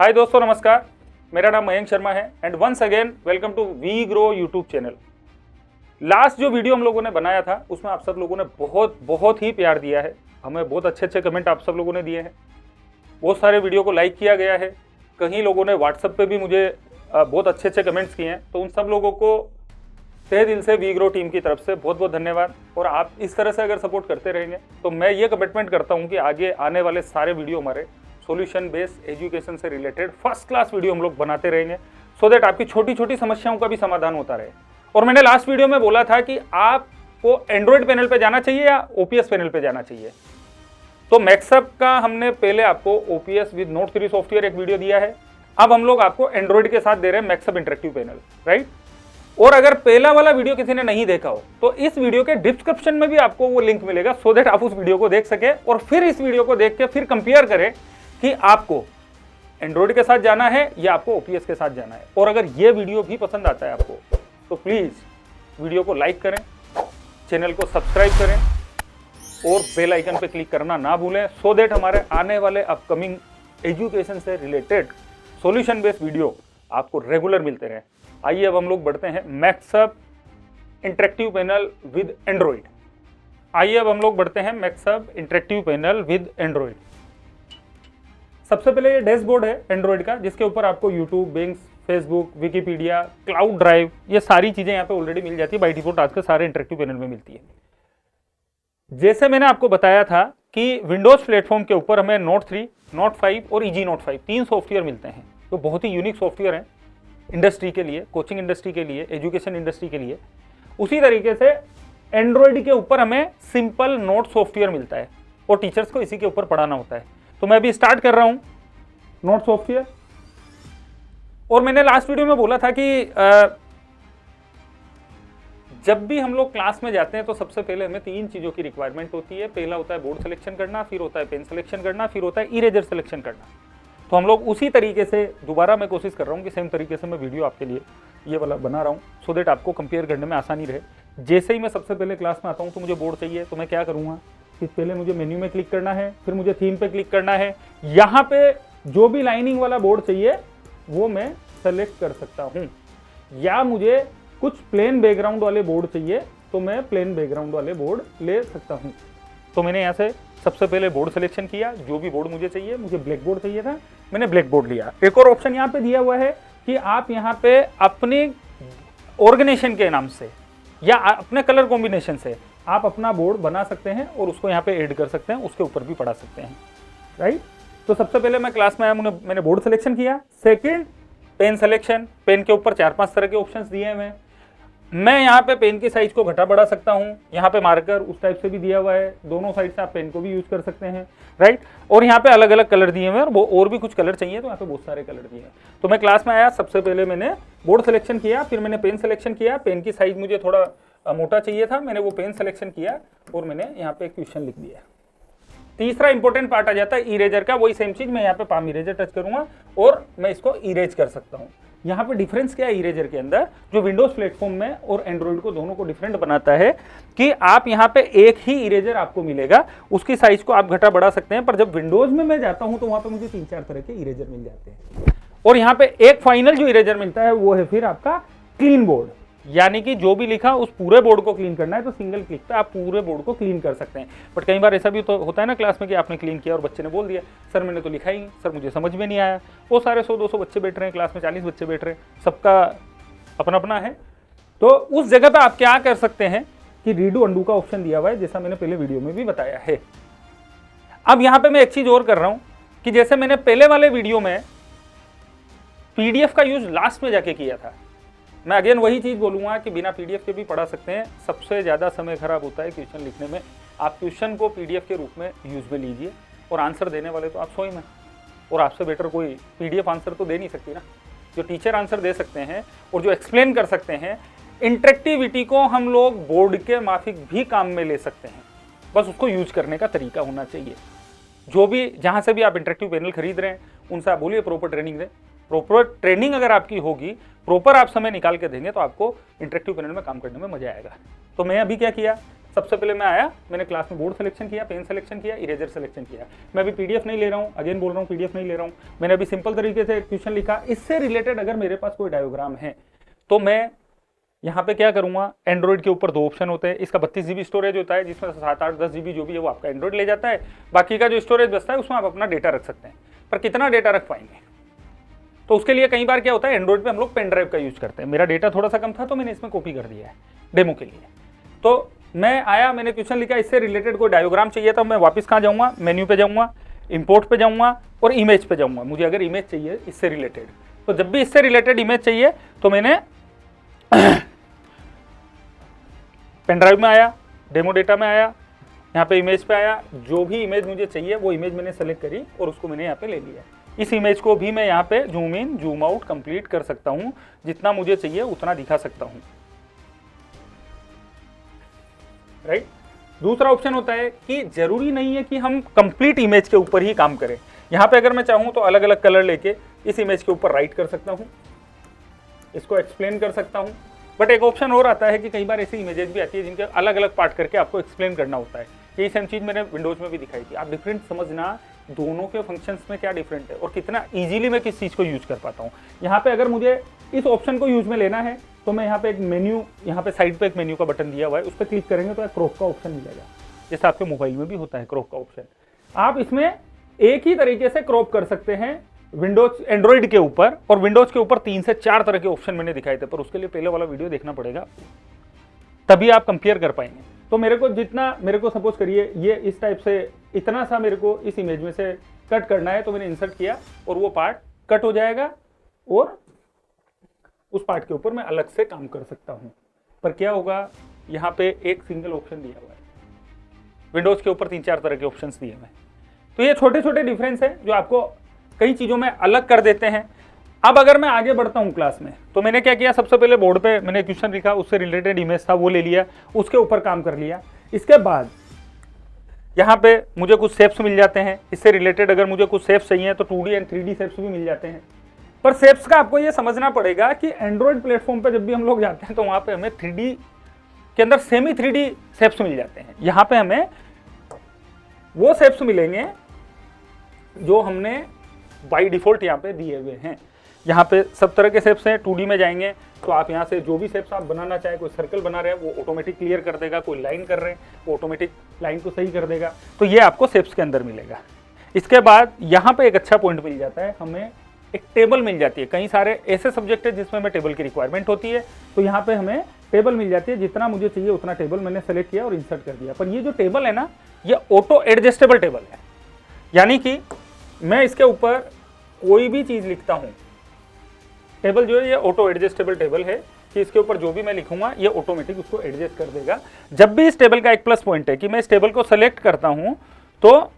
हाय दोस्तों, नमस्कार। मेरा नाम मयंक शर्मा है and once again welcome to We Grow YouTube channel. Last जो वीडियो हम लोगों ने बनाया था उसमें आप सब लोगों ने बहुत ही प्यार दिया है। हमें बहुत अच्छे कमेंट आप सब लोगों ने दिए हैं। बहुत सारे वीडियो को लाइक किया गया है। कहीं लोगों ने व्हाट्सएप पे भी मुझे बहुत अच्छे कमेंट्स किए हैं। तो उन सब लोगों को तहे दिल से वी ग्रो टीम की तरफ से बहुत धन्यवाद। और आप इस तरह से अगर सपोर्ट करते रहेंगे तो मैं ये कमिटमेंट करता हूँ कि आगे आने वाले सारे वीडियो हमारे सॉल्यूशन बेस्ड एजुकेशन से रिलेटेड फर्स्ट क्लास वीडियो हम लोग बनाते रहेंगे, सो दैट आपकी छोटी छोटी समस्याओं का भी समाधान होता रहे। और मैंने लास्ट वीडियो में बोला था कि आपको एंड्रॉइड पैनल पे जाना चाहिए या ओपीएस पैनल पे जाना चाहिए। तो मैक्सअप का हमने पहले आपको ओपीएस विद नोट 3 सॉफ्टवेयर एक वीडियो दिया है। अब हम लोग आपको एंड्रॉइड के साथ दे रहे हैं मैक्सअप इंटरेक्टिव पैनल, राइट। और अगर पहला वाला वीडियो किसी ने नहीं देखा हो तो इस वीडियो के डिस्क्रिप्शन में भी आपको वो लिंक मिलेगा, सो दैट आप उस वीडियो को देख सके और फिर इस वीडियो को देख के फिर कंपेयर करें कि आपको एंड्रॉइड के साथ जाना है या आपको ओपीएस के साथ जाना है। और अगर ये वीडियो भी पसंद आता है आपको तो प्लीज वीडियो को लाइक करें, चैनल को सब्सक्राइब करें और बेल आइकन पे क्लिक करना ना भूलें, सो दैट हमारे आने वाले अपकमिंग एजुकेशन से रिलेटेड सॉल्यूशन बेस्ड वीडियो आपको रेगुलर मिलते रहे। आइए अब हम लोग बढ़ते हैं मैक्सअप इंटरेक्टिव पैनल विद एंड्रॉइड। सबसे पहले ये डैशबोर्ड है एंड्रॉइड का, जिसके ऊपर आपको YouTube, बिंग्स, Facebook, Wikipedia, cloud drive, ये सारी चीजें यहाँ पे ऑलरेडी मिल जाती है। बाय डिफॉल्ट आजकल सारे इंटरेक्टिव पैनल में मिलती है। जैसे मैंने आपको बताया था कि विंडोज प्लेटफॉर्म के ऊपर हमें नोट 3, नोट 5 और इजी नोट 5 3 सॉफ्टवेयर मिलते हैं। तो बहुत ही यूनिक सॉफ्टवेयर है इंडस्ट्री के लिए, कोचिंग इंडस्ट्री के लिए, एजुकेशन इंडस्ट्री के लिए। उसी तरीके से एंड्रॉइड के ऊपर हमें सिंपल नोट सॉफ्टवेयर मिलता है और टीचर्स को इसी के ऊपर पढ़ाना होता है। तो मैं अभी स्टार्ट कर रहा हूं नोट सॉफ्टवेयर। और मैंने लास्ट वीडियो में बोला था कि जब भी हम लोग क्लास में जाते हैं तो सबसे पहले हमें 3 चीजों की रिक्वायरमेंट होती है। पहला होता है बोर्ड सिलेक्शन करना, फिर होता है पेन सिलेक्शन करना, फिर होता है इरेजर सिलेक्शन करना। तो हम लोग उसी तरीके से दोबारा मैं कोशिश कर रहा हूँ कि सेम तरीके से मैं वीडियो आपके लिए ये वाला बना रहा हूँ, सो दैट आपको कंपेयर करने में आसानी रहे। जैसे ही मैं सबसे पहले क्लास में आता हूँ तो मुझे बोर्ड चाहिए, तो मैं क्या करूँगा कि पहले मुझे मेन्यू में क्लिक करना है, फिर मुझे थीम पे क्लिक करना है। यहाँ पे जो भी लाइनिंग वाला बोर्ड चाहिए वो मैं सेलेक्ट कर सकता हूँ, या मुझे कुछ प्लेन बैकग्राउंड वाले बोर्ड चाहिए तो मैं प्लेन बैकग्राउंड वाले बोर्ड ले सकता हूँ। तो मैंने यहाँ से सबसे पहले बोर्ड सिलेक्शन किया, जो भी बोर्ड मुझे चाहिए। मुझे ब्लैक बोर्ड चाहिए था, मैंने ब्लैक बोर्ड लिया। एक और ऑप्शन यहाँ पे दिया हुआ है कि आप यहाँ पे अपने ऑर्गेनाइजेशन के नाम से या अपने कलर कॉम्बिनेशन से आप अपना बोर्ड बना सकते हैं और उसको यहाँ पे ऐड कर सकते हैं, उसके ऊपर भी पढ़ा सकते हैं, राइट। तो सबसे पहले मैं क्लास में आया, मैंने बोर्ड सिलेक्शन किया। Second, pen selection. पेन के ऊपर 4-5 तरह के ऑप्शंस दिए हैं। मैं यहाँ पे पेन की साइज को घटा बढ़ा सकता हूँ। यहाँ पे मार्कर उस टाइप से भी दिया हुआ है, दोनों साइड से आप पेन को भी यूज कर सकते हैं, राइट। और यहाँ पे अलग अलग कलर दिए हुए हैं और भी कुछ कलर चाहिए तो यहाँ पे बहुत सारे कलर दिए हैं। तो मैं क्लास में आया, सबसे पहले मैंने बोर्ड सिलेक्शन किया, फिर मैंने पेन सिलेक्शन किया। पेन की साइज मुझे थोड़ा मोटा चाहिए था, मैंने वो पेन सिलेक्शन किया और मैंने यहाँ पे एक क्वेश्चन लिख दिया। तीसरा इंपॉर्टेंट पार्ट आ जाता है इरेजर का। वही सेम चीज मैं यहाँ पे पाम इरेजर टच करूंगा और मैं इसको इरेज कर सकता हूँ। यहाँ पे डिफरेंस क्या है इरेजर के अंदर, जो विंडोज प्लेटफॉर्म में और एंड्रॉइड को दोनों को डिफरेंट बनाता है कि आप यहाँ पे एक ही इरेजर आपको मिलेगा, उसकी साइज को आप घटा बढ़ा सकते हैं। पर जब विंडोज में मैं जाता हूँ तो वहां पे मुझे 3-4 तरह के इरेजर मिल जाते हैं। और यहाँ पे एक फाइनल जो इरेजर मिलता है वो है फिर आपका क्लीन बोर्ड, यानी कि जो भी लिखा उस पूरे बोर्ड को क्लीन करना है तो सिंगल क्लिक पे आप पूरे बोर्ड को क्लीन कर सकते हैं। बट कई बार ऐसा भी तो होता है ना क्लास में कि आपने क्लीन किया और बच्चे ने बोल दिया सर मैंने तो लिखा ही नहीं, सर मुझे समझ में नहीं आया। वो सारे 100-200 बच्चे बैठ रहे हैं क्लास में, 40 बच्चे बैठ रहे हैं, सबका अपना अपना है। तो उस जगह पे आप क्या कर सकते हैं कि रीडू अंडू का ऑप्शन दिया हुआ है, जैसा मैंने पहले वीडियो में भी बताया है। अब यहाँ पे मैं एक चीज और कर रहा हूं कि जैसे मैंने पहले वाले वीडियो में पीडीएफ का यूज लास्ट में जाके किया था, मैं अगेन वही चीज बोलूंगा कि बिना पीडीएफ के भी पढ़ा सकते हैं। सबसे ज्यादा समय खराब होता है क्वेश्चन लिखने में। आप क्वेश्चन को पीडीएफ के रूप में यूज में लीजिए और आंसर देने वाले तो आप स्वयं हैं, और आपसे बेटर कोई पीडीएफ आंसर तो दे नहीं सकती ना। जो टीचर आंसर दे सकते हैं और जो एक्सप्लेन कर सकते हैं, इंटरेक्टिविटी को हम लोग बोर्ड के माफिक भी काम में ले सकते हैं, बस उसको यूज करने का तरीका होना चाहिए। जो भी जहां से भी आप इंटरेक्टिव पैनल खरीद रहे हैं उनसे आप बोलिए प्रॉपर ट्रेनिंग दें। प्रॉपर ट्रेनिंग अगर आपकी होगी, प्रॉपर आप समय निकाल के देंगे तो आपको इंटरेक्टिव पैनल में काम करने में मजा आएगा। तो मैं अभी क्या किया, सबसे पहले मैं आया, मैंने क्लास में बोर्ड सिलेक्शन किया, पेन सिलेक्शन किया, इरेजर सिलेक्शन किया। मैं अभी पीडीएफ नहीं ले रहा हूँ, अगेन बोल रहा हूँ पीडीएफ नहीं ले रहा हूँ, मैंने अभी सिंपल तरीके से क्वेश्चन लिखा। इससे रिलेटेड अगर मेरे पास कोई डायोग्राम है तो मैं यहाँ पे क्या करूंगा, एंड्रॉइड के ऊपर 2 ऑप्शन होते हैं। इसका 32 GB स्टोरेज होता है, जिसमें 7, 8, 10 GB जो भी है वो आपका एंड्रॉइड ले जाता है। बाकी का जो स्टोरेज बचता है उसमें आप अपना डेटा रख सकते हैं, पर कितना डेटा रख पाएंगे, तो उसके लिए कई बार क्या होता है, एंड्रॉइड पे हम लोग पेन ड्राइव का यूज करते हैं। मेरा डेटा थोड़ा सा कम था तो मैंने इसमें कॉपी कर दिया है डेमो के लिए। तो मैं आया, मैंने क्वेश्चन लिखा, इससे रिलेटेड कोई डायोग्राम चाहिए था। मैं वापस कहाँ जाऊँगा, मेन्यू पे जाऊँगा, इंपोर्ट पे जाऊँगा और इमेज पे जाऊँगा। मुझे अगर इमेज चाहिए इससे रिलेटेड, तो जब भी इससे रिलेटेड इमेज चाहिए तो मैंने पेन ड्राइव में आया, डेमो डेटा में आया, यहाँ पे इमेज पे आया, जो भी इमेज मुझे चाहिए वो इमेज मैंने सेलेक्ट करी और उसको मैंने यहाँ पे ले लिया। इस इमेज को भी मैं यहाँ पे zoom in zoom out complete कर सकता हूँ, जितना मुझे चाहिए उतना दिखा सकता हूँ, राइट। दूसरा ऑप्शन होता है कि जरूरी नहीं है कि हम कंप्लीट इमेज के ऊपर ही काम करें। यहाँ पे अगर मैं चाहूँ तो अलग अलग कलर लेके इस इमेज के ऊपर राइट कर सकता हूँ, इसको एक्सप्लेन कर सकता हूँ। बट एक ऑप्शन और आता है कि कई बार ऐसी इमेजेस भी आती है जिनके अलग अलग पार्ट करके आपको एक्सप्लेन करना होता है। यही सेम चीज़ मैंने विंडोज में भी दिखाई थी। आप डिफरेंट समझना दोनों के फंक्शंस में क्या डिफरेंट है और कितना इजीली मैं किस चीज़ को यूज कर पाता हूँ। यहाँ पे अगर मुझे इस ऑप्शन को यूज में लेना है तो मैं यहाँ पे एक मेन्यू, यहाँ पे साइड पे एक मेन्यू का बटन दिया हुआ है, उस पर क्लिक करेंगे तो एक क्रॉप का ऑप्शन मिलेगा, जैसे आपके मोबाइल में भी होता है क्रॉप का ऑप्शन। आप इसमें एक ही तरीके से क्रॉप कर सकते हैं विंडोज एंड्रॉइड के ऊपर, और विंडोज के ऊपर 3 से 4 तरह के ऑप्शन मैंने दिखाए थे, पर उसके लिए पहले वाला वीडियो देखना पड़ेगा, तभी आप कंपेयर कर पाएंगे। तो मेरे को जितना, मेरे को सपोज करिए ये इस टाइप से इतना सा मेरे को इस इमेज में से कट करना है, तो मैंने इंसर्ट किया और वो पार्ट कट हो जाएगा और उस पार्ट के ऊपर मैं अलग से काम कर सकता हूं। पर क्या होगा, यहाँ पे एक सिंगल ऑप्शन दिया हुआ है, विंडोज के ऊपर 3-4 तरह के ऑप्शंस दिए हुए हैं। तो ये छोटे छोटे डिफरेंस है जो आपको कई चीजों में अलग कर देते हैं। अब अगर मैं आगे बढ़ता हूं क्लास में, तो मैंने क्या किया, सबसे पहले बोर्ड पे मैंने क्वेश्चन लिखा, उससे रिलेटेड इमेज था वो ले लिया, उसके ऊपर काम कर लिया। इसके बाद यहाँ पे मुझे कुछ शेप्स मिल जाते हैं, इससे रिलेटेड अगर मुझे कुछ शेप्स चाहिए तो 2D एंड 3D शेप्स भी मिल जाते हैं। पर शेप्स का आपको ये समझना पड़ेगा कि एंड्रॉइड प्लेटफॉर्म पे जब भी हम लोग जाते हैं तो वहाँ पे हमें 3D के अंदर सेमी 3D शेप्स मिल जाते हैं। यहाँ पे हमें वो शेप्स मिलेंगे जो हमने बाय डिफॉल्ट यहाँ पे दिए हुए हैं। यहाँ पे सब तरह के शेप्स हैं। 2D में जाएंगे तो आप यहाँ से जो भी शेप्स आप बनाना चाहे, कोई सर्कल बना रहे हैं वो ऑटोमेटिक क्लियर कर देगा, कोई लाइन कर रहे हैं वो ऑटोमेटिक लाइन को सही कर देगा। तो ये आपको शेप्स के अंदर मिलेगा। इसके बाद यहाँ पे एक अच्छा पॉइंट मिल जाता है, हमें एक टेबल मिल जाती है। कई सारे ऐसे सब्जेक्ट है जिसमें हमें टेबल की रिक्वायरमेंट होती है, तो यहाँ पे हमें टेबल मिल जाती है। जितना मुझे चाहिए उतना टेबल मैंने सेलेक्ट किया और इंसर्ट कर दिया। पर ये जो टेबल है ना, ये ऑटो एडजस्टेबल टेबल है, यानी कि मैं इसके ऊपर कोई भी चीज लिखता हूं, टेबल जो है ये ऑटो एडजस्टेबल टेबल है कि इसके ऊपर जो भी मैं लिखूंगा ये ऑटोमेटिक उसको एडजस्ट कर देगा। जब भी इस टेबल का एक प्लस पॉइंट है कि मैं इस टेबल को सेलेक्ट करता हूं तो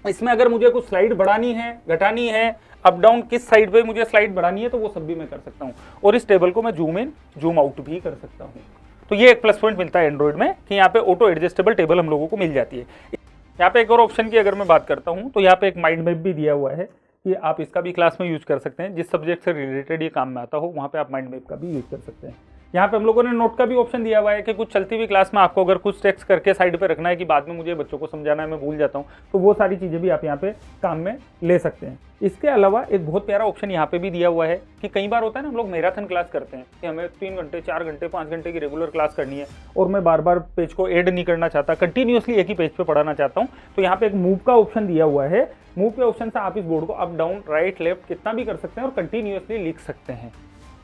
इसमें अगर मुझे कुछ स्लाइड बढ़ानी है, घटानी है, अप डाउन किस साइड पे मुझे स्लाइड बढ़ानी है, तो वो सब भी मैं कर सकता हूं। और इस टेबल को मैं जूम इन जूम आउट भी कर सकता हूं। तो ये एक प्लस पॉइंट मिलता है एंड्रॉइड में कि यहाँ पे ऑटो एडजस्टेबल टेबल हम लोगों को मिल जाती है। यहाँ पे एक और ऑप्शन की अगर मैं बात करता हूँ तो यहाँ पे एक माइंड मैप भी दिया हुआ है कि आप इसका भी क्लास में यूज कर सकते हैं। जिस सब्जेक्ट से रिलेटेड ये काम में आता हो वहाँ पे आप माइंड मैप का भी यूज कर सकते हैं। यहाँ पे हम लोगों ने नोट का भी ऑप्शन दिया हुआ है कि कुछ चलती हुई क्लास में आपको अगर कुछ टेक्स्ट करके साइड पे रखना है कि बाद में मुझे बच्चों को समझाना है, मैं भूल जाता हूँ, तो वो सारी चीज़ें भी आप यहाँ पे काम में ले सकते हैं। इसके अलावा एक बहुत प्यारा ऑप्शन यहाँ पे भी दिया हुआ है कि कई बार होता है ना, हम लोग मैराथन क्लास करते हैं कि हमें 3 घंटे 4 घंटे 5 घंटे की रेगुलर क्लास करनी है और मैं बार बार पेज को ऐड नहीं करना चाहता, कंटिन्यूसली एक ही पेज पे पढ़ाना चाहता हूँ, तो यहाँ पे एक मूव का ऑप्शन दिया हुआ है। मूव के ऑप्शन से आप इस बोर्ड को अप डाउन राइट लेफ्ट कितना भी कर सकते हैं और कंटिन्यूसली लिख सकते हैं।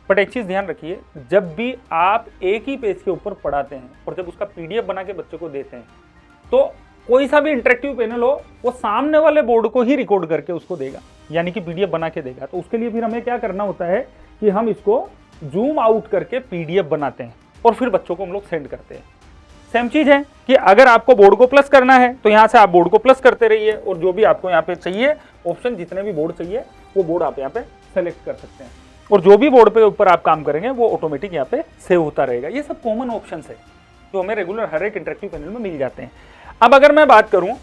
बट एक चीज़ ध्यान रखिए, जब भी आप एक ही पेज के ऊपर पढ़ाते हैं और जब उसका PDF बना के बच्चों को देते हैं तो कोई सा भी इंटरेक्टिव पैनल हो वो सामने वाले बोर्ड को ही रिकॉर्ड करके उसको देगा, यानी कि PDF बना के देगा। तो उसके लिए फिर हमें क्या करना होता है कि हम इसको जूम आउट करके PDF बनाते हैं और फिर बच्चों को हम लोग सेंड करते हैं। सेम चीज़ है कि अगर आपको बोर्ड को प्लस करना है तो यहाँ से आप बोर्ड को प्लस करते रहिए और जो भी आपको यहाँ पे चाहिए ऑप्शन, जितने भी बोर्ड चाहिए वो बोर्ड आप यहाँ पे सेलेक्ट कर सकते हैं और जो भी बोर्ड पे ऊपर आप काम करेंगे वो ऑटोमेटिक यहाँ पे सेव होता रहेगा। ये सब कॉमन ऑप्शंस है जो हमें रेगुलर हर एक इंटरेक्टिव पैनल में मिल जाते हैं। अब अगर मैं बात करूं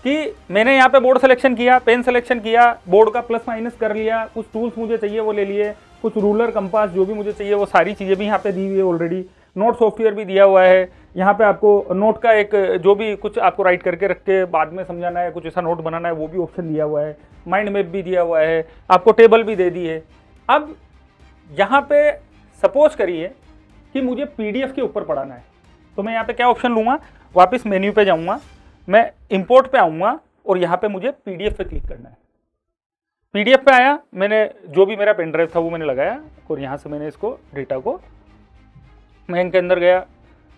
कि मैंने यहाँ पे बोर्ड सिलेक्शन किया, पेन सिलेक्शन किया, बोर्ड का प्लस माइनस कर लिया, कुछ टूल्स मुझे चाहिए वो ले लिए, कुछ रूलर कंपास जो भी मुझे चाहिए वो सारी चीज़ें भी यहाँ पे दी हुई है ऑलरेडी। नोट सॉफ्टवेयर भी दिया हुआ है। यहाँ पे आपको नोट का एक जो भी कुछ आपको राइट करके रख के बाद में समझाना है, कुछ ऐसा नोट बनाना है, वो भी ऑप्शन दिया हुआ है। माइंड मैप भी दिया हुआ है, आपको टेबल भी दे दी है। अब यहाँ पे सपोज करिए कि मुझे पीडीएफ के ऊपर पढ़ाना है, तो मैं यहाँ पे क्या ऑप्शन लूँगा, वापस मेन्यू पे जाऊँगा, मैं इंपोर्ट पे आऊँगा और यहाँ पे मुझे पीडीएफ पे क्लिक करना है। पीडीएफ पे आया, मैंने जो भी मेरा पेन ड्राइव था वो मैंने लगाया और यहाँ से मैंने इसको डेटा को मैं के अंदर गया,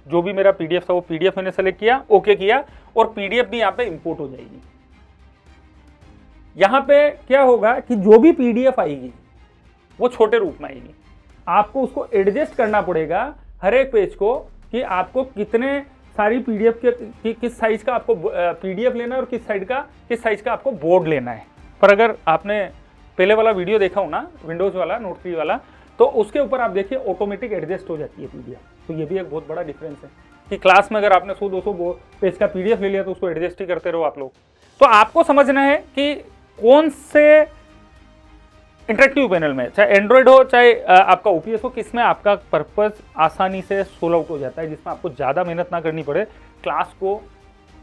जो भी मेरा पीडीएफ था वो पीडीएफ मैंने सेलेक्ट किया, ओके किया और पीडीएफ भी यहाँ पे इंपोर्ट हो जाएगी। यहाँ पे क्या होगा कि जो भी पीडीएफ आएगी वो छोटे रूप में आएगी, आपको उसको एडजस्ट करना पड़ेगा हर एक पेज को कि आपको कितने सारी पीडीएफ के किस साइज का आपको पीडीएफ लेना है और किस साइज का आपको बोर्ड लेना है। पर अगर आपने पहले वाला वीडियो देखा हो ना, विंडोज वाला, नोट 3 वाला, तो उसके ऊपर आप देखिए ऑटोमेटिक एडजस्ट हो जाती है पीडीएफ। तो ये भी एक बहुत बड़ा डिफरेंस है कि क्लास में अगर आपने 100-200 पेज का पीडीएफ ले लिया तो उसको एडजस्ट ही करते रहो आप लोग। तो आपको समझना है कि कौन से इंटरेक्टिव पैनल में, चाहे एंड्रॉयड हो चाहे आपका ओपीएस हो, किसमें आपका पर्पस आसानी से सोल्व आउट हो जाता है, जिसमें आपको ज़्यादा मेहनत ना करनी पड़े क्लास को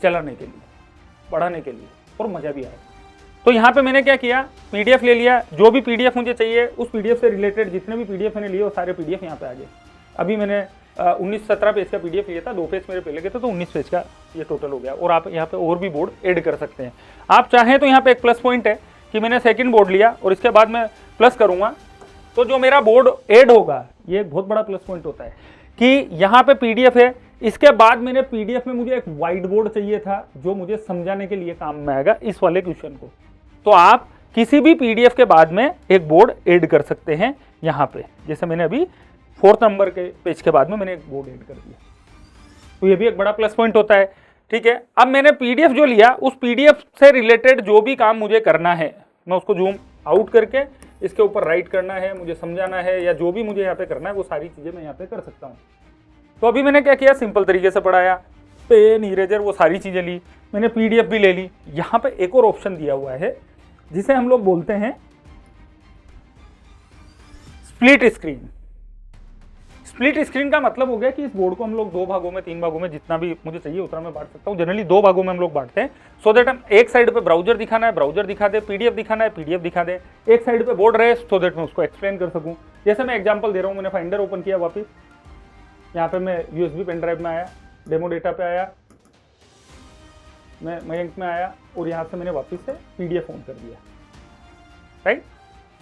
चलाने के लिए, पढ़ाने के लिए और मज़ा भी आए। तो यहाँ पे मैंने क्या किया, पीडीएफ ले लिया, जो भी पीडीएफ मुझे चाहिए उस पीडीएफ से रिलेटेड जितने भी पीडीएफ मैंने लिए वो सारे पीडीएफ यहाँ पे आ गए। अभी मैंने 19-17 पेज का पीडीएफ लिया था, 2 पेज मेरे पहले के थे, तो 19 पेज का ये टोटल हो गया। और आप यहाँ पे और भी बोर्ड ऐड कर सकते हैं। आप चाहें तो यहाँ पे एक प्लस पॉइंट है कि मैंने सेकंड बोर्ड लिया और इसके बाद मैं प्लस करूँगा तो जो मेरा बोर्ड ऐड होगा, ये एक बहुत बड़ा प्लस पॉइंट होता है कि यहाँ पे पीडीएफ है, इसके बाद मैंने पीडीएफ में मुझे एक व्हाइट बोर्ड चाहिए था जो मुझे समझाने के लिए काम में आएगा इस वाले क्वेश्चन को। तो आप किसी भी पीडीएफ के बाद में एक बोर्ड ऐड कर सकते हैं यहाँ पे, जैसे मैंने अभी 4th नंबर के पेज के बाद में मैंने एक बोर्ड ऐड कर दिया। तो ये भी एक बड़ा प्लस पॉइंट होता है। ठीक है, अब मैंने पीडीएफ जो लिया उस पीडीएफ से रिलेटेड जो भी काम मुझे करना है मैं उसको जूम आउट करके इसके ऊपर राइट करना है, मुझे समझाना है या जो भी मुझे यहाँ पे करना है वो सारी चीज़ें मैं यहाँ पे कर सकता हूँ। तो अभी मैंने क्या किया, सिंपल तरीके से पढ़ाया, पेन, इरेजर, वो सारी चीज़ें ली, मैंने पीडीएफ भी ले ली। यहाँ पे एक और ऑप्शन दिया हुआ है जिसे हम लोग बोलते हैं स्प्लिट स्क्रीन। स्प्लिट स्क्रीन का मतलब हो गया कि इस बोर्ड को हम लोग 2 भागों में, 3 भागों में, जितना भी मुझे चाहिए उतना मैं बांट सकता हूँ। जनरली 2 भागों में हम लोग बांटते हैं, सो दैट हम एक साइड पे ब्राउजर दिखाना है, ब्राउजर दिखा दे, पीडीएफ दिखाना है, पीडीएफ दिखा दे, एक साइड पे बोर्ड रहे सो दैट मैं उसको एक्सप्लेन कर सकूँ। जैसे मैं एग्जाम्पल दे रहा हूँ, मैंने फाइंडर ओपन किया, वापिस यहाँ पे मैं यूएसबी पेन ड्राइव में आया, डेमो डेटा पे आया, मैं मयंक में आया और यहाँ से मैंने वापस से पीडीएफ ऑन कर दिया। राइट,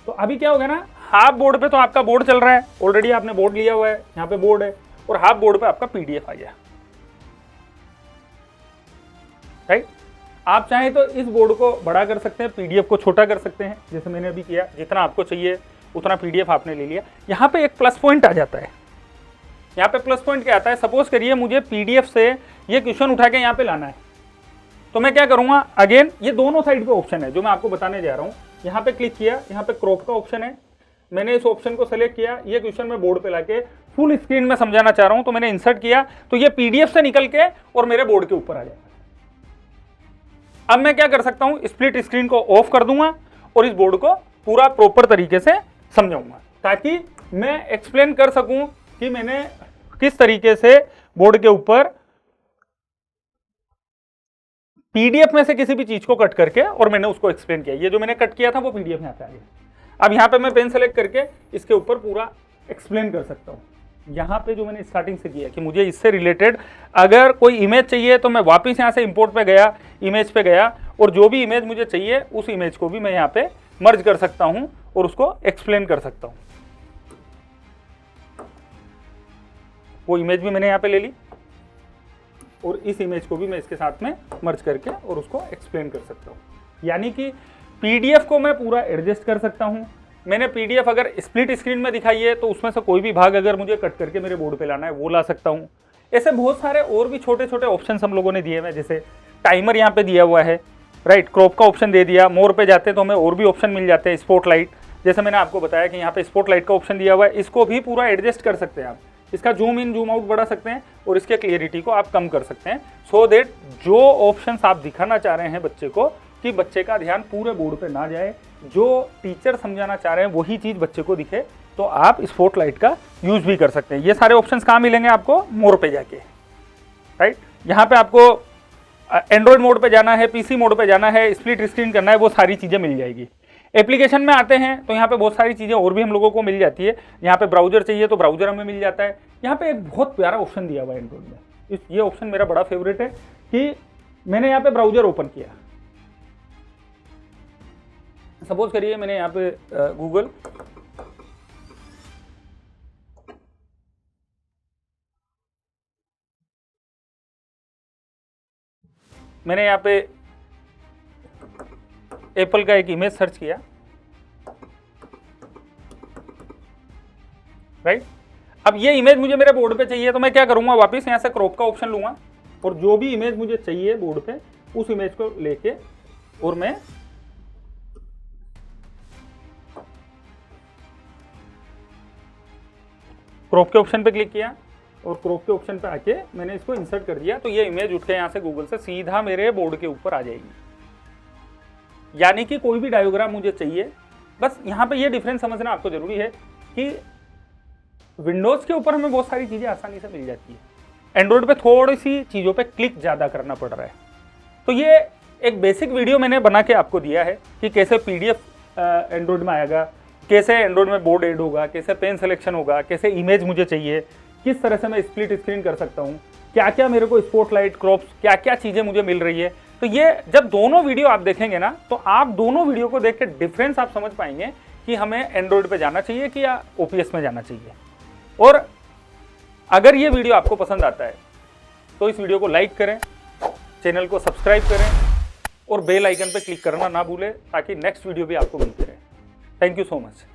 तो अभी क्या हो गया ना, हाफ बोर्ड पे तो आपका बोर्ड चल रहा है, ऑलरेडी आपने बोर्ड लिया हुआ है, यहाँ पे बोर्ड है, और हाफ बोर्ड पे आपका पीडीएफ आ गया। राइट, आप चाहें तो इस बोर्ड को बड़ा कर सकते हैं, पीडीएफ को छोटा कर सकते हैं, जैसे मैंने अभी किया, जितना आपको चाहिए उतना पीडीएफ आपने ले लिया। यहाँ पे एक प्लस पॉइंट आ जाता है। यहाँ पे प्लस पॉइंट क्या आता है, सपोज करिए मुझे पीडीएफ से ये क्वेश्चन उठा के यहाँ पे लाना है, तो मैं क्या करूंगा, अगेन ये दोनों साइड पे ऑप्शन है जो मैं आपको बताने जा रहा हूँ। यहाँ पे क्लिक किया, यहाँ पे क्रॉप का ऑप्शन है, मैंने इस ऑप्शन को सेलेक्ट किया, ये क्वेश्चन मैं बोर्ड पे लाके फुल स्क्रीन में समझाना चाह रहा हूँ, तो मैंने इंसर्ट किया, तो ये पीडीएफ से निकल के और मेरे बोर्ड के ऊपर आ जाएगा। अब मैं क्या कर सकता हूँ, स्प्लिट स्क्रीन को ऑफ कर दूंगा और इस बोर्ड को पूरा प्रॉपर तरीके से समझाऊंगा, ताकि मैं एक्सप्लेन कर सकूं कि मैंने किस तरीके से बोर्ड के ऊपर पीडीएफ में से किसी भी चीज को कट करके और मैंने उसको एक्सप्लेन किया। ये जो मैंने कट किया था वो पीडीएफ यहाँ पे आ गया। अब यहाँ पे मैं पेन सेलेक्ट करके इसके ऊपर पूरा एक्सप्लेन कर सकता हूँ। यहाँ पे जो मैंने स्टार्टिंग से किया कि मुझे इससे रिलेटेड अगर कोई इमेज चाहिए तो मैं वापस यहाँ से इंपोर्ट पे गया, इमेज पे गया, और जो भी इमेज मुझे चाहिए उस इमेज को भी मैं यहाँ पे मर्ज कर सकता हूँ और उसको एक्सप्लेन कर सकता हूँ। वो इमेज भी मैंने यहाँ पे ले ली और इस इमेज को भी मैं इसके साथ में मर्ज करके और उसको एक्सप्लेन कर सकता हूँ। यानी कि पीडीएफ को मैं पूरा एडजस्ट कर सकता हूँ। मैंने पीडीएफ अगर स्प्लिट स्क्रीन में दिखाई है तो उसमें से कोई भी भाग अगर मुझे कट करके मेरे बोर्ड पे लाना है वो ला सकता हूँ। ऐसे बहुत सारे और भी छोटे छोटे ऑप्शन हम लोगों ने दिए हुए, जैसे टाइमर यहाँ पे दिया हुआ है, राइट, क्रॉप का ऑप्शन दे दिया, मोर पे जाते हैं तो हमें और भी ऑप्शन मिल जाते हैं, स्पॉटलाइट, जैसे मैंने आपको बताया कि यहाँ पे स्पॉटलाइट का ऑप्शन दिया हुआ है, इसको भी पूरा एडजस्ट कर सकते हैं आप। इसका जूम इन जूम आउट बढ़ा सकते हैं और इसके क्लियरिटी को आप कम कर सकते हैं, सो दैट जो ऑप्शंस आप दिखाना चाह रहे हैं बच्चे को कि बच्चे का ध्यान पूरे बोर्ड पे ना जाए, जो टीचर समझाना चाह रहे हैं वही चीज़ बच्चे को दिखे, तो आप स्पॉटलाइट का यूज भी कर सकते हैं। ये सारे ऑप्शंस कहाँ मिलेंगे आपको? मोर पे जाके, राइट। यहाँ पे आपको एंड्रॉयड मोड पे जाना है, पीसी मोड पे जाना है, स्प्लिट स्क्रीन करना है, वो सारी चीज़ें मिल जाएगी। एप्लीकेशन में आते हैं तो यहाँ पे बहुत सारी चीज़ें और भी हम लोगों को मिल जाती है। यहाँ पे ब्राउजर चाहिए तो ब्राउजर हमें मिल जाता है। यहाँ पे एक बहुत प्यारा ऑप्शन दिया हुआ है एंड्रॉयड में, ये ऑप्शन मेरा बड़ा फेवरेट है कि मैंने यहाँ पे ब्राउजर ओपन किया। सपोज करिए मैंने यहाँ पे गूगल मैंने यहाँ पे एप्पल का एक इमेज सर्च किया, राइट। अब ये इमेज मुझे मेरे बोर्ड पे चाहिए तो मैं क्या करूंगा, वापस यहाँ से क्रॉप का ऑप्शन लूंगा और जो भी इमेज मुझे चाहिए बोर्ड पे उस इमेज को लेके और मैं क्रॉप के ऑप्शन पे क्लिक किया और क्रॉप के ऑप्शन पे आके मैंने इसको इंसर्ट कर दिया, तो ये इमेज उठ के यहाँ से गूगल से सीधा मेरे बोर्ड के ऊपर आ जाएगी। यानी कि कोई भी डायोग्राम मुझे चाहिए, बस यहाँ पे ये डिफरेंस समझना आपको जरूरी है कि विंडोज के ऊपर हमें बहुत सारी चीजें आसानी से मिल जाती है, एंड्रॉयड पे थोड़ी सी चीजों पे क्लिक ज्यादा करना पड़ रहा है। तो ये एक बेसिक वीडियो मैंने बना के आपको दिया है कि कैसे पीडीएफ एंड्रॉयड में आएगा, कैसे एंड्रॉयड में बोर्ड ऐड होगा, कैसे पेन सिलेक्शन होगा, कैसे इमेज मुझे चाहिए, किस तरह से मैं स्प्लिट स्क्रीन कर सकता हूँ, क्या क्या मेरे को स्पॉटलाइट, क्रॉप्स, क्या क्या चीज़ें मुझे मिल रही है। तो ये जब दोनों वीडियो आप देखेंगे ना तो आप दोनों वीडियो को देख के डिफरेंस आप समझ पाएंगे कि हमें एंड्रॉयड पे जाना चाहिए कि या ओपीएस में जाना चाहिए। और अगर ये वीडियो आपको पसंद आता है तो इस वीडियो को लाइक करें, चैनल को सब्सक्राइब करें और बेल आइकन पर क्लिक करना ना भूलें ताकि नेक्स्ट वीडियो भी आपको मिलते रहे। Thank you so much.